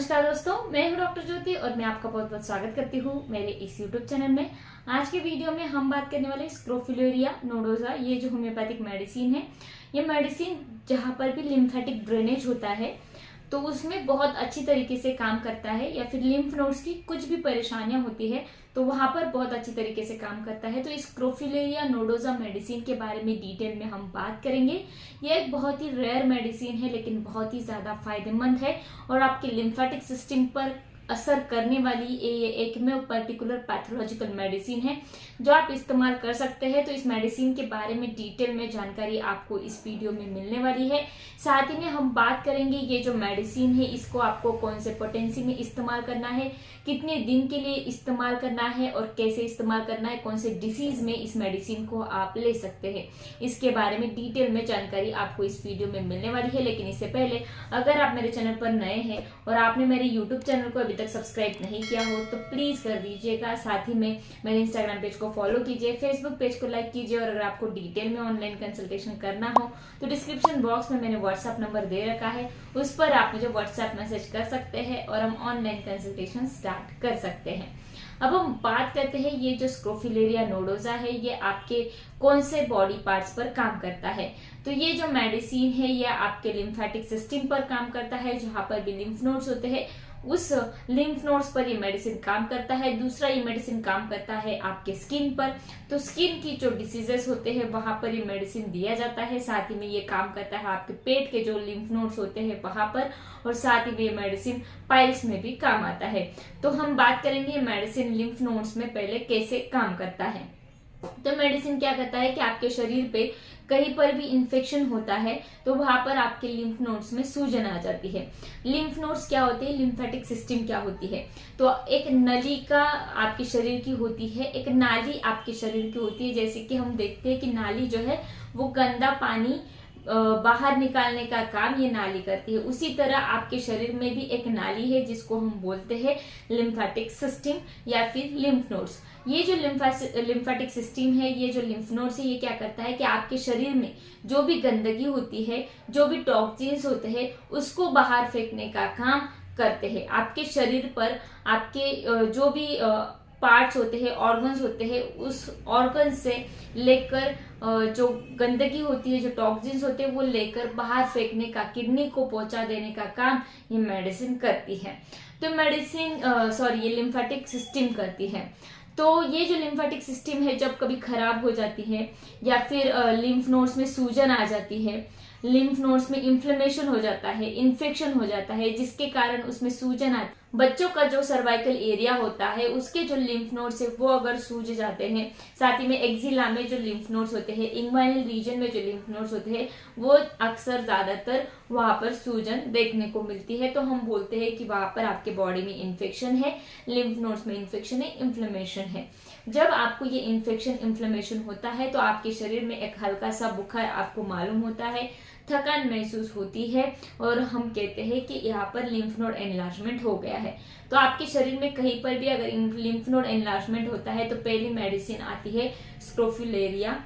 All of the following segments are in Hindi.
नमस्कार दोस्तों, मैं हूं डॉक्टर ज्योति और मैं आपका बहुत बहुत स्वागत करती हूं मेरे इस यूट्यूब चैनल में। आज के वीडियो में हम बात करने वाले स्क्रोफिलेरिया नोडोजा, ये जो होम्योपैथिक मेडिसिन है। ये मेडिसिन जहां पर भी लिम्फेटिक ड्रेनेज होता है तो उसमें बहुत अच्छी तरीके से काम करता है, या फिर लिम्फ नोड्स की कुछ भी परेशानियां होती है तो वहां पर बहुत अच्छी तरीके से काम करता है। तो इस स्क्रोफिलेरिया नोडोजा मेडिसिन के बारे में डिटेल में हम बात करेंगे। यह एक बहुत ही रेयर मेडिसिन है लेकिन बहुत ही ज्यादा फायदेमंद है और आपके लिम्फेटिक सिस्टम पर असर करने वाली एक में पर्टिकुलर पैथोलॉजिकल मेडिसिन है जो आप इस्तेमाल कर सकते हैं। तो इस मेडिसिन के बारे में डिटेल में जानकारी आपको इस वीडियो में मिलने वाली है। साथ ही में हम बात करेंगे ये जो मेडिसिन है इसको आपको कौन से पोटेंसी में इस्तेमाल करना है, कितने दिन के लिए इस्तेमाल करना है और कैसे इस्तेमाल करना है, कौन से डिसीज में इस मेडिसिन को आप ले सकते हैं। इसके बारे में डिटेल में जानकारी आपको इस वीडियो में मिलने वाली है। लेकिन इससे पहले अगर आप मेरे चैनल पर नए हैं और आपने मेरे यूट्यूब चैनल को अभी तक सब्सक्राइब नहीं किया हो तो प्लीज कर दीजिएगा। साथ ही में मेरे इंस्टाग्राम पेज को फॉलो कीजिए, फेसबुक पेज को लाइक कीजिए और अगर आपको डिटेल में ऑनलाइन कंसल्टेशन करना हो तो डिस्क्रिप्शन बॉक्स में मैंने व्हाट्सएप नंबर दे रखा है, उस पर आप मुझे व्हाट्सएप मैसेज कर सकते हैं और हम ऑनलाइन कंसल्टेशन स्टार्ट कर सकते हैं। अब हम बात करते हैं ये जो स्क्रोफिलेरिया नोडोजा है ये आपके कौन से बॉडी पार्ट्स पर काम करता है। तो ये जो मेडिसिन है ये आपके लिम्फेटिक सिस्टम पर काम करता है, जहां पर भी लिम्फ नोड्स होते हैं उस लिम्फ नोड्स पर ये मेडिसिन काम करता है। दूसरा ये मेडिसिन काम करता है आपके स्किन पर, तो स्किन की जो डिसीजेस होते हैं वहां पर ये मेडिसिन दिया जाता है। साथ ही में ये काम करता है आपके पेट के जो लिम्फ नोड्स होते हैं वहां पर, और साथ ही में ये मेडिसिन पाइल्स में भी काम आता है। तो हम बात करेंगे ये मेडिसिन लिम्फ नोड्स में पहले कैसे काम करता है। तो मेडिसिन क्या करता है कि आपके शरीर पे कहीं पर भी इन्फेक्शन होता है तो वहां पर आपके लिम्फ नोड्स में सूजन आ जाती है। लिम्फ नोड्स क्या होते हैं, लिम्फेटिक सिस्टम क्या होती है, तो एक नलिका आपके शरीर की होती है, एक नाली आपके शरीर की होती है। जैसे कि हम देखते हैं कि नाली जो है वो गंदा पानी बाहर निकालने का काम ये नाली करती है, उसी तरह आपके शरीर में भी एक नाली है जिसको हम बोलते हैं लिम्फेटिक सिस्टम या फिर लिम्फ नोड्स। ये जो लिम्फेटिक सिस्टम है, ये जो लिम्फ नोड्स है, ये क्या करता है कि आपके शरीर में जो भी गंदगी होती है, जो भी टॉक्सिन्स होते हैं उसको बाहर फेंकने का काम करते हैं। आपके शरीर पर आपके जो भी पार्ट्स होते हैं, ऑर्गन्स होते हैं, उस ऑर्गन से लेकर जो गंदगी होती है, जो टॉक्सिन्स होते हैं वो लेकर बाहर फेंकने का, किडनी को पहुंचा देने का काम ये मेडिसिन करती है। तो मेडिसिन ये लिम्फेटिक सिस्टम करती है। तो ये जो लिम्फेटिक सिस्टम है जब कभी खराब हो जाती है या फिर लिम्फ नोड्स में सूजन आ जाती है, लिम्फ नोड्स में इन्फ्लेमेशन हो जाता है, इन्फेक्शन हो जाता है जिसके कारण उसमें सूजन आती है, बच्चों का जो सर्वाइकल एरिया होता है उसके जो लिम्फ नोड्स है वो अगर सूज जाते हैं, साथ ही में एक्जिला में जो लिम्फ नोड्स होते हैं, इंग्वाइनल रीजन में जो लिम्फ नोड्स होते हैं वो अक्सर ज्यादातर वहां पर सूजन देखने को मिलती है। तो हम बोलते हैं कि वहां पर आपके बॉडी में इन्फेक्शन है, लिम्फ नोड्स में इन्फेक्शन है, इन्फ्लेमेशन है। जब आपको ये इन्फेक्शन इन्फ्लेमेशन होता है तो आपके शरीर में एक हल्का सा बुखार आपको मालूम होता है, थकान महसूस होती है और हम कहते हैं कि यहाँ पर लिम्फ नोड एनलार्जमेंट हो गया है। तो आपके शरीर में कहीं पर भी अगर लिम्फ नोड एनलार्जमेंट होता है तो पहली मेडिसिन आती है स्क्रोफिलेरिया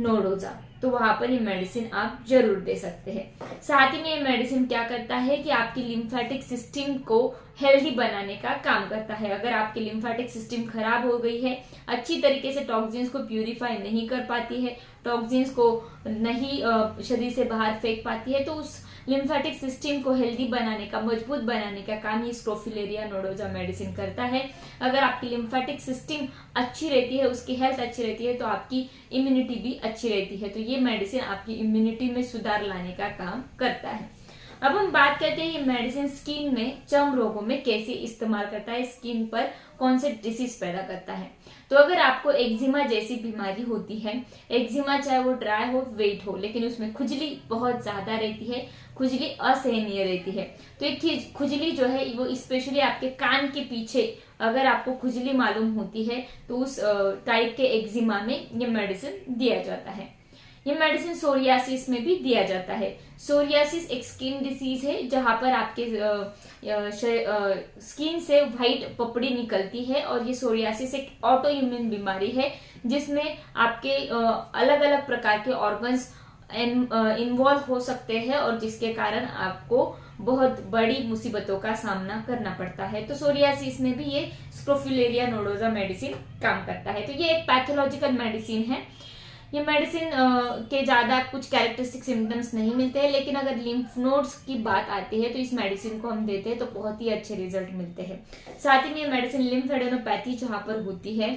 नोडोजा, तो वहां पर ये मेडिसिन आप जरूर दे सकते हैं। साथ ही में ये मेडिसिन क्या करता है कि आपकी लिम्फेटिक सिस्टम को हेल्दी बनाने का काम करता है। अगर आपकी लिम्फेटिक सिस्टम खराब हो गई है, अच्छी तरीके से टॉक्सिन्स को प्यूरिफाई नहीं कर पाती है, टॉक्सिन्स को नहीं शरीर से बाहर फेंक पाती है, तो उस लिम्फेटिक सिस्टम को हेल्दी बनाने का, मजबूत बनाने का काम ये स्क्रोफिलेरिया नोडोजा मेडिसिन करता है। अगर आपकी लिम्फेटिक सिस्टम अच्छी रहती है, उसकी हेल्थ अच्छी रहती है तो आपकी इम्यूनिटी भी अच्छी रहती है। तो ये मेडिसिन आपकी इम्यूनिटी में सुधार लाने का काम करता है। अब हम बात करते हैं ये मेडिसिन स्किन में, चर्म रोगों में कैसे इस्तेमाल करता है, स्किन पर कौन से डिसीज पैदा करता है। तो अगर आपको एक्जिमा जैसी बीमारी होती है, एक्जिमा चाहे वो ड्राई हो, वेट हो, लेकिन उसमें खुजली बहुत ज्यादा रहती है, खुजली असहनीय रहती है, तो एक खुजली जो है वो स्पेशली आपके कान के पीछे अगर आपको खुजली मालूम होती है तो उस टाइप के एक्जिमा में ये मेडिसिन दिया जाता है। ये मेडिसिन सोरियासिस में भी दिया जाता है। सोरियासिस एक स्किन डिसीज है जहां पर आपके स्किन से व्हाइट पपड़ी निकलती है और ये सोरियासिस एक ऑटो इम्यून बीमारी है जिसमें आपके अलग अलग प्रकार के ऑर्गन्स इन्वॉल्व हो सकते हैं और जिसके कारण आपको बहुत बड़ी मुसीबतों का सामना करना पड़ता है। तो सोरियासिस में भी ये स्क्रोफुलेरिया नोडोजा मेडिसिन काम करता है। तो ये एक पैथोलॉजिकल मेडिसिन है। ये मेडिसिन के ज्यादा कुछ कैरेक्टरिस्टिक सिम्टम्स नहीं मिलते हैं, लेकिन अगर लिम्फ नोड्स की बात आती है तो इस मेडिसिन को हम देते हैं तो बहुत ही अच्छे रिजल्ट मिलते हैं। साथ ही में ये मेडिसिन लिम्फ एडेनोपैथी जहां पर होती है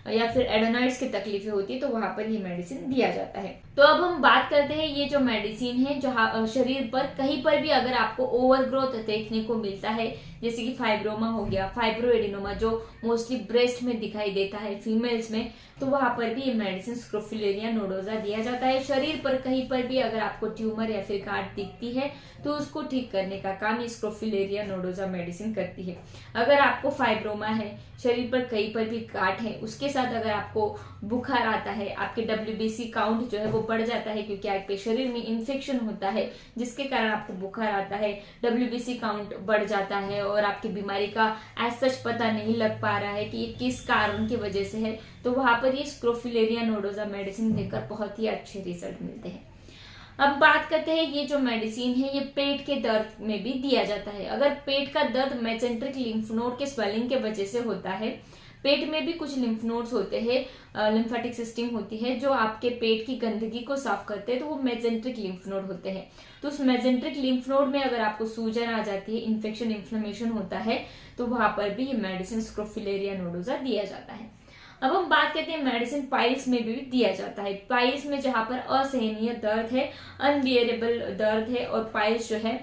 या फिर एडेनॉइड्स की तकलीफें होती है तो वहां पर ये मेडिसिन दिया जाता है। तो अब हम बात करते हैं ये जो मेडिसिन है जहां शरीर पर कहीं पर भी अगर आपको ओवरग्रोथ देखने को मिलता है, जैसे कि फाइब्रोमा हो गया, फाइब्रोएडिनोमा जो मोस्टली ब्रेस्ट में दिखाई देता है फीमेल्स में, तो वहां पर भी ये मेडिसिन स्क्रोफुलेरिया नोडोजा दिया जाता है। शरीर पर कहीं पर भी अगर आपको ट्यूमर या फिर गांठ दिखती है तो उसको ठीक करने का काम ये स्क्रोफुलेरिया नोडोजा मेडिसिन करती है। अगर आपको फाइब्रोमा है, शरीर पर कहीं पर भी गांठ है, उसके साथ अगर आपको बुखार आता है, आपके WBC काउंट जो है वो बढ़ जाता है क्योंकि आपके शरीर में इन्फेक्शन होता है जिसके कारण आपको बुखार आता है, WBC काउंट बढ़ जाता है और आपकी बीमारी का एज सच पता नहीं लग पा रहा है कि ये किस कारण की वजह से है, तो वहां पर ये स्क्रोफुलेरिया नोडोजा मेडिसिन देकर बहुत ही अच्छे रिजल्ट मिलते हैं। अब बात करते हैं ये जो मेडिसिन है ये पेट के दर्द में भी दिया जाता है। अगर पेट का दर्द मेसेंट्रिक लिम्फ नोड के स्वेलिंग के वजह से होता है, पेट में भी कुछ लिम्फ नोड्स होते हैं, लिम्फेटिक सिस्टम होती है जो आपके पेट की गंदगी को साफ करते हैं, तो वो मेसेंट्रिक लिम्फ नोड होते हैं। तो उस मेसेंट्रिक लिम्फ नोड में अगर आपको सूजन आ जाती है, इन्फेक्शन इन्फ्लेमेशन होता है, तो वहां पर भी ये मेडिसिन स्क्रोफुलेरिया नोडोजा दिया जाता है। अब हम बात करते हैं मेडिसिन पाइल्स में भी दिया जाता है। पाइल्स में जहां पर असहनीय दर्द है, अनबियरेबल दर्द है और पाइल्स जो है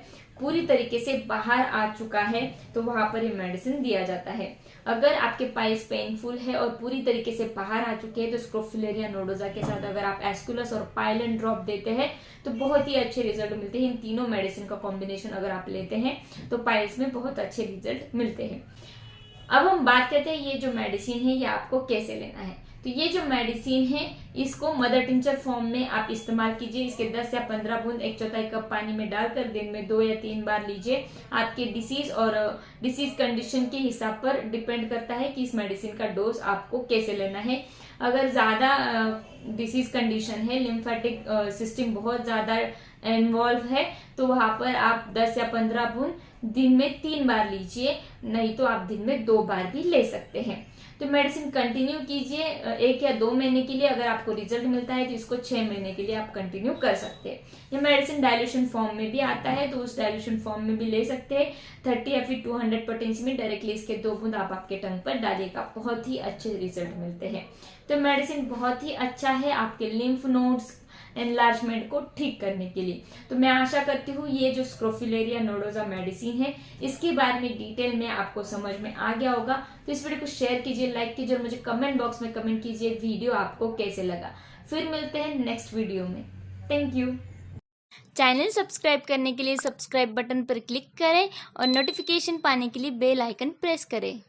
पूरी तरीके से बाहर आ चुका है, तो वहां पर ये मेडिसिन दिया जाता है। अगर आपके पाइल्स पेनफुल है और पूरी तरीके से बाहर आ चुके हैं तो स्क्रोफुलेरिया नोडोजा के साथ अगर आप एस्कुलस और पाइलन ड्रॉप देते हैं तो बहुत ही अच्छे रिजल्ट मिलते हैं। इन तीनों मेडिसिन का कॉम्बिनेशन अगर आप लेते हैं तो पाइल्स में बहुत अच्छे रिजल्ट मिलते हैं। अब हम बात करते हैं ये जो मेडिसिन है ये आपको कैसे लेना है। तो ये जो मेडिसिन है इसको मदर टिंचर फॉर्म में आप इस्तेमाल कीजिए। इसके 10 या 15 बूंद 1/4 कप पानी में डालकर दिन में 2 या 3 बार लीजिए। आपके डिसीज और डिसीज कंडीशन के हिसाब पर डिपेंड करता है कि इस मेडिसिन का डोज आपको कैसे लेना है। अगर ज्यादा डिसीज कंडीशन है, लिम्फेटिक सिस्टम बहुत ज्यादा इन्वॉल्व है, तो वहां पर आप 10 या 15 बूंद दिन में 3 बार लीजिए, नहीं तो आप दिन में 2 बार भी ले सकते हैं। तो मेडिसिन कंटिन्यू कीजिए 1 या 2 महीने के लिए। अगर आपको रिजल्ट मिलता है तो इसको 6 महीने के लिए आप कंटिन्यू कर सकते हैं। ये मेडिसिन डायल्यूशन फॉर्म में भी आता है, तो उस डायल्यूशन फॉर्म में भी ले सकते हैं। 30 या फिर 200 पोटेंसी में डायरेक्टली इसके 2 बूंद आप आपके टंग पर डालिएगा, बहुत ही अच्छे रिजल्ट मिलते हैं। तो मेडिसिन बहुत ही अच्छा है आपके लिम्फ नोड्स एनलार्जमेंट को ठीक करने के लिए। तो मैं आशा करती हूँ ये जो स्क्रोफुलेरिया नोडोजा मेडिसिन है इसके बारे में डिटेल में आपको समझ में आ गया होगा। तो इस वीडियो को शेयर कीजिए, लाइक कीजिए और मुझे कमेंट बॉक्स में कमेंट कीजिए वीडियो आपको कैसे लगा। फिर मिलते हैं नेक्स्ट वीडियो में। Thank you. चैनल सब्सक्राइब करने के लिए सब्सक्राइब बटन पर क्लिक करें और नोटिफिकेशन पाने के लिए बेल आइकन प्रेस करें।